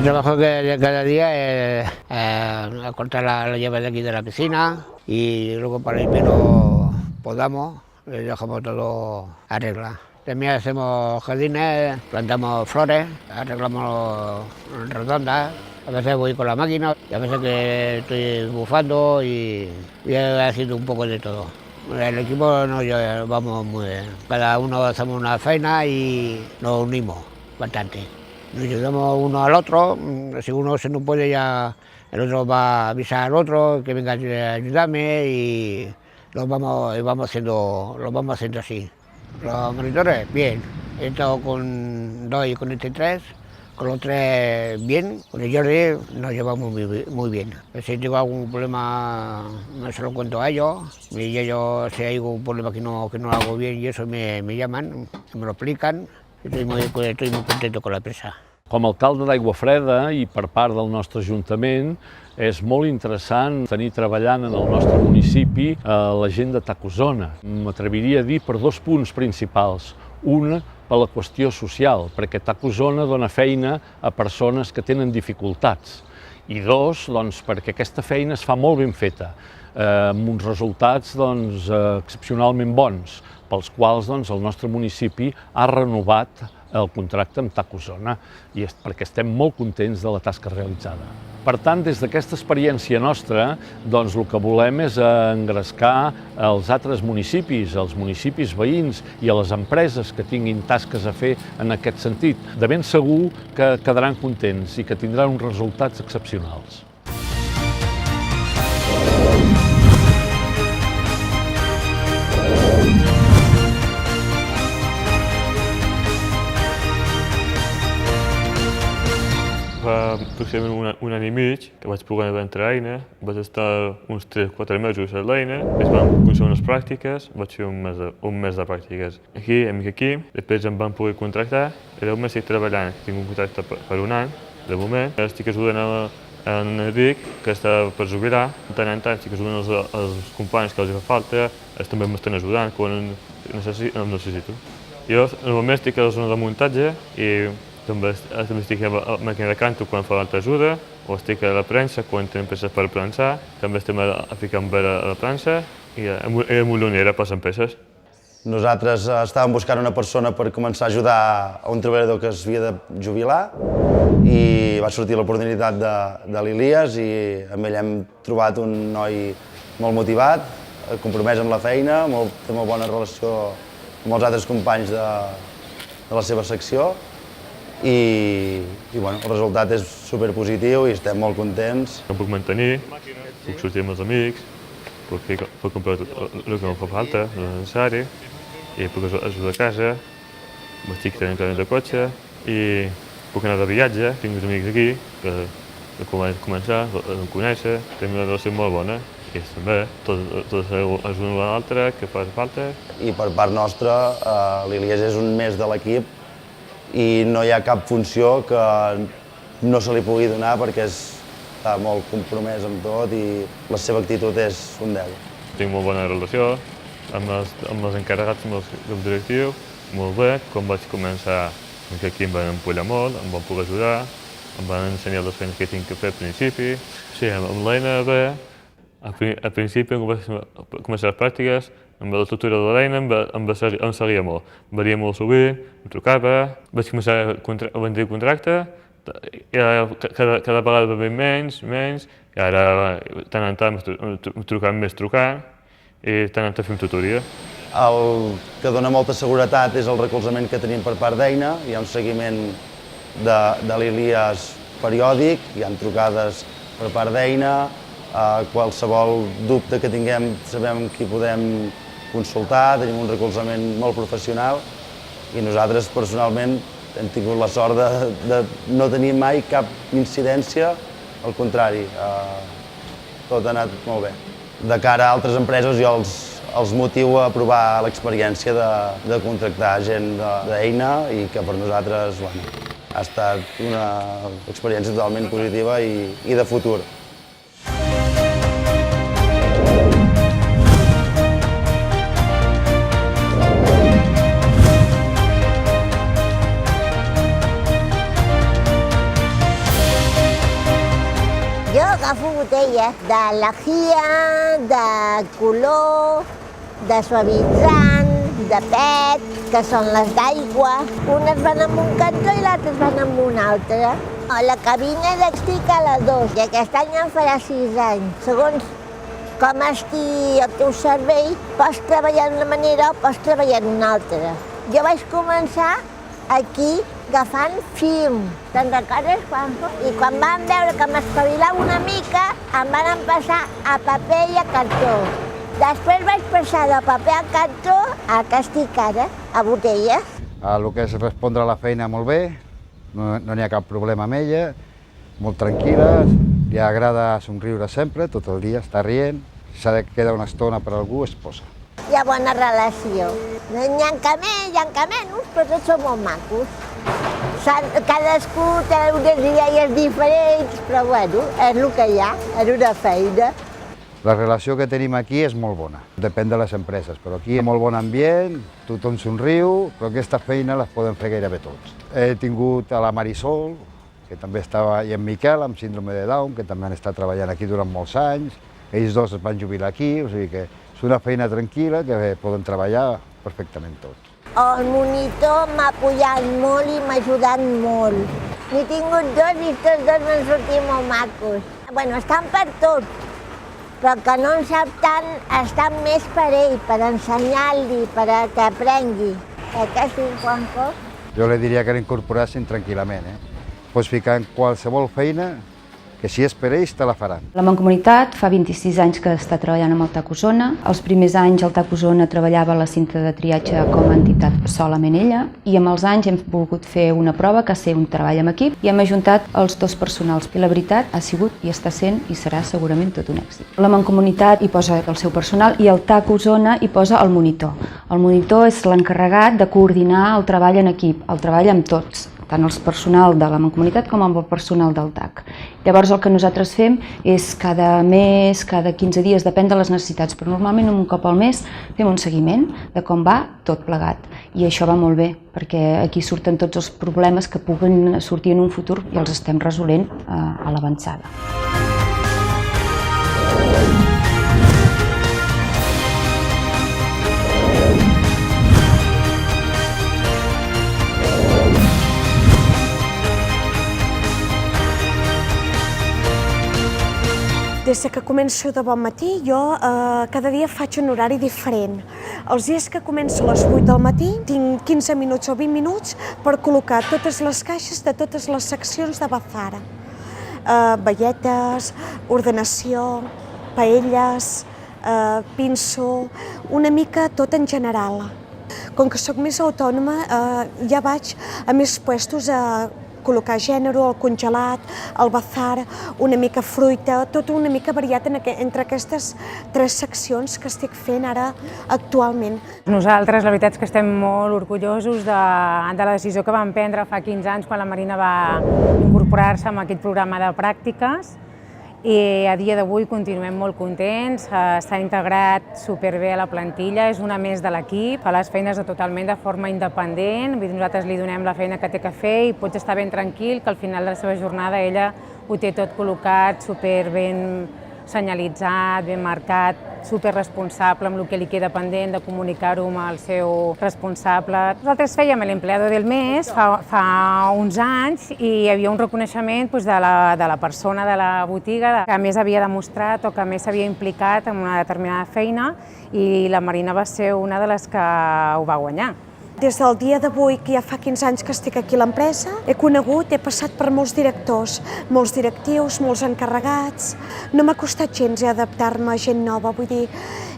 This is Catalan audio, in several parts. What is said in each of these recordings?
Mi trabajo de cada día es cortar la llave de aquí de la piscina y luego para el invierno podamos y dejamos todo arreglado. También hacemos jardines, plantamos flores, arreglamos redondas. A veces voy con la máquina, y a veces que estoy bufando y haciendo un poco de todo. El equipo nos vamos muy bien. Cada uno hacemos una faena y nos unimos bastante. Nos ayudamos uno al otro, si uno se no puede ya el otro va a avisar al otro que venga a ayudarme y lo vamos haciendo así. Los monitores, bien. He estado con 2 y con este 3, con los 3 bien, con el Jordi nos llevamos muy bien. Si tengo algún problema se lo cuento a ellos y ellos si hay algún problema que no hago bien y eso me llaman, me lo explican. Estoy muy contento con la empresa. Com a alcalde d'Aiguafreda i per part del nostre Ajuntament és molt interessant tenir treballant en el nostre municipi la gent de Tacozona. M'atreviria a dir per 2 punts principals. Un, per la qüestió social, perquè Tacozona dona feina a persones que tenen dificultats. I 2, doncs, perquè aquesta feina es fa molt ben feta, amb uns resultats excepcionalment bons, pels quals el nostre municipi ha renovat el contracte amb Tacozona i perquè estem molt contents de la tasca realitzada. Per tant, des d'aquesta experiència nostra, el que volem és engrescar els altres municipis, els municipis veïns i a les empreses que tinguin tasques a fer en aquest sentit. De ben segur que quedaran contents i que tindran uns resultats excepcionals. Fa aproximadament un any i mig que vaig poder entrar a l'EINA, vaig estar uns 3-4 mesos a l'EINA, després vam començar unes pràctiques, vaig fer un mes de pràctiques aquí, després em van poder contractar, i de moment estic treballant, tinc un contracte per un any, de moment. Estic ajudant en Enric, que està per jubilar, de tant en tant estic ajudant els companys que els fa falta, ells també m'estan ajudant quan em necessito. Jo normalment estic a la zona de muntatge i també estic a la màquina de canto quan fa altra ajuda, o estic a la premsa quan tenim peces per premsar, també estem ficant bé a la premsa i a la molonera passen peces. Nosaltres estàvem buscant una persona per començar a ajudar a un treballador que es havia de jubilar i va sortir l'oportunitat de l'Ilias i amb ell hem trobat un noi molt motivat, compromès amb la feina, té molt bona relació amb els altres companys de la seva secció i el resultat és superpositiu i estem molt contents. Em puc mantenir, puc sortir amb els amics, puc comprar el que em fa falta, el necessari, i puc ajudar a casa, m'estic tenint carnet de cotxe i puc anar de viatge, tinc uns amics aquí que començar a conèixer, tenim una relació molt bona i també tots ajuden l'altre que fa falta. I per part nostra, l'Ilias és un més de l'equip i no hi ha cap funció que no se li pugui donar perquè està molt compromès amb tot i la seva actitud és un 10. Tinc molt bona relació amb els encarregats, amb el grup directiu, molt bé. Quan vaig començar aquí em van empollar molt, em van poder ajudar, em van ensenyar les feines que tinc que fer al principi. Sí, amb l'EINA bé, al principi quan vaig començar les pràctiques, amb l'estructura de l'EINA em seguia molt. Varia molt sovint, em trucava, vaig començar a vendre contracte, cada vegada va haver menys, i ara tant en tant més trucant, i tant en tant fem tutoria. El que dona molta seguretat és el recolzament que tenim per part d'EINA, hi ha un seguiment de l'Ilias periòdic, hi ha trucades per part d'EINA, qualsevol dubte que tinguem sabem qui podem consultar, tenim un recolzament molt professional i nosaltres personalment hem tingut la sort de no tenir mai cap incidència, al contrari, tot ha anat molt bé. De cara a altres empreses jo els motivo a provar l'experiència de contractar gent d'EINA i que per nosaltres ha estat una experiència totalment positiva i de futur. botelles de lejía, de color, de suavitzant, de PET, que són les d'aigua. Unes van amb un cantó i l'altres van amb un altre. La cabina estic a la 2 i aquest any en farà 6 anys. Segons com estigui el teu cervell, pots treballar d'una manera o pots treballar d'una altra. Jo vaig començar aquí agafant film. Te'n recordes, Juanjo? I quan van veure que m'espavilava una mica, em van passar a paper i a cartó. Després vaig passar de paper a cartó a que estic ara, a botelles. El que és respondre a la feina molt bé, no n'hi ha cap problema amb ella, molt tranquil·la, li agrada somriure sempre, tot el dia, està rient, si s'ha de quedar una estona per algú es posa. Hi ha bona relació. N'hi ha que més, hi ha que menys, però tots són molt macos. Cadascú té unes idees diferents, però bueno, és el que hi ha, és una feina. La relació que tenim aquí és molt bona, depèn de les empreses, però aquí hi ha molt bon ambient, tothom somriu, però aquesta feina les poden fer gairebé tots. He tingut a la Marisol, que també estava, i en Miquel, amb síndrome de Down, que també han estat treballant aquí durant molts anys. Ells dos es van jubilar aquí, o sigui que és una feina tranquil·la que poden treballar perfectament tots. El monitor m'ha apoyat molt i m'ha ajudat molt. N'he tingut dos i tots dos m'han sortit molt macos. Bueno, estan per tot, però que no en sap tant, estan més per ell, per ensenyar-li, per que aprengui. Que sí, Juanjo? Jo li diria que l'incorporassin tranquil·lament. Pots ficar en qualsevol feina, que si és per ells te la faran. La Mancomunitat fa 26 anys que està treballant amb el TAC Osona. Els primers anys el TAC Osona treballava la cinta de triatge com a entitat solament ella i amb els anys hem volgut fer una prova que ha ser un treball en equip i hem ajuntat els dos personals. I la veritat ha sigut i està sent i serà segurament tot un èxit. La Mancomunitat hi posa el seu personal i el TAC Osona hi posa el monitor. El monitor és l'encarregat de coordinar el treball en equip, el treball amb tots, tant el personal de la Mancomunitat com amb el personal del TAC. Llavors el que nosaltres fem és cada mes, cada 15 dies, depèn de les necessitats, però normalment un cop al mes fem un seguiment de com va tot plegat. I això va molt bé, perquè aquí surten tots els problemes que puguen sortir en un futur i els estem resolent a l'avançada. Des que començo de bon matí, jo cada dia faig un horari diferent. Els dies que començo a les 8 del matí tinc 15 minuts o 20 minuts per col·locar totes les caixes de totes les seccions de Bazara. Bailletes, ordenació, paelles, pinso, una mica tot en general. Com que sóc més autònoma, ja vaig a més puestos a col·locar gènere, el congelat, el bazar, una mica fruita, tot una mica variat entre aquestes 3 seccions que estic fent ara actualment. Nosaltres la veritat és que estem molt orgullosos de la decisió que vam prendre fa 15 anys quan la Marina va incorporar-se en aquest programa de pràctiques i a dia d'avui continuem molt contents, s'ha integrat superbé a la plantilla, és una més de l'equip, fa les feines totalment de forma independent, nosaltres li donem la feina que té que fer i pots estar ben tranquil que al final de la seva jornada ella ho té tot col·locat, superben senyalitzat, ben marcat, superresponsable amb el que li queda pendent de comunicar-ho amb el seu responsable. Nosaltres fèiem l'empleado del mes fa uns anys i hi havia un reconeixement de la persona de la botiga que més havia demostrat o que més s'havia implicat en una determinada feina i la Marina va ser una de les que ho va guanyar. Des del dia d'avui, que ja fa 15 anys que estic aquí a l'empresa, he conegut, he passat per molts directors, molts directius, molts encarregats. No m'ha costat gens adaptar-me a gent nova, vull dir,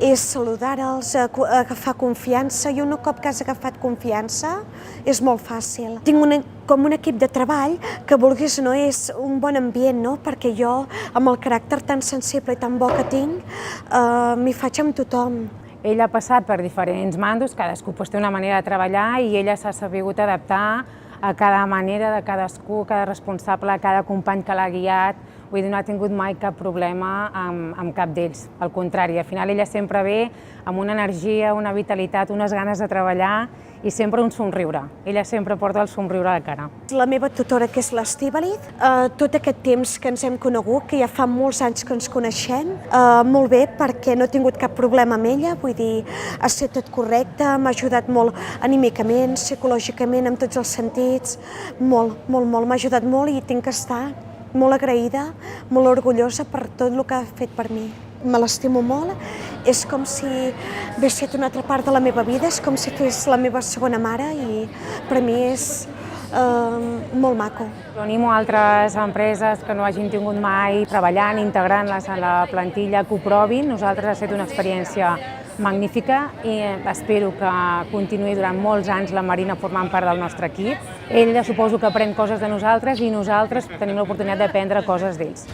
és saludar-los, agafar confiança, i un cop que has agafat confiança és molt fàcil. Tinc com un equip de treball que vulguis o no és un bon ambient, no? Perquè jo, amb el caràcter tan sensible i tan bo que tinc, m'hi faig amb tothom. Ella ha passat per diferents mandos, cadascú té una manera de treballar i ella s'ha sabut adaptar a cada manera de cadascú, cada responsable, cada company que l'ha guiat. vull dir, no ha tingut mai cap problema amb cap d'ells. Al contrari, al final ella sempre ve amb una energia, una vitalitat, unes ganes de treballar i sempre un somriure. Ella sempre porta el somriure a la cara. La meva tutora, que és l'Estíbaliz, tot aquest temps que ens hem conegut, que ja fa molts anys que ens coneixem, molt bé, perquè no he tingut cap problema amb ella, vull dir, ha estat tot correcte, m'ha ajudat molt anímicament, psicològicament, en tots els sentits, molt, m'ha ajudat molt i tinc que estar molt agraïda, molt orgullosa per tot el que ha fet per mi. Me l'estimo molt, és com si hagués estat una altra part de la meva vida, és com si fos la meva segona mare i per mi és molt maco. Jo animo altres empreses que no hagin tingut mai treballant, integrant-les a la plantilla, que ho provin. Nosaltres ha estat una experiència magnífica i espero que continuï durant molts anys la Marina formant part del nostre equip. Ella suposo que aprèn coses de nosaltres i nosaltres tenim l'oportunitat d'aprendre coses d'ells.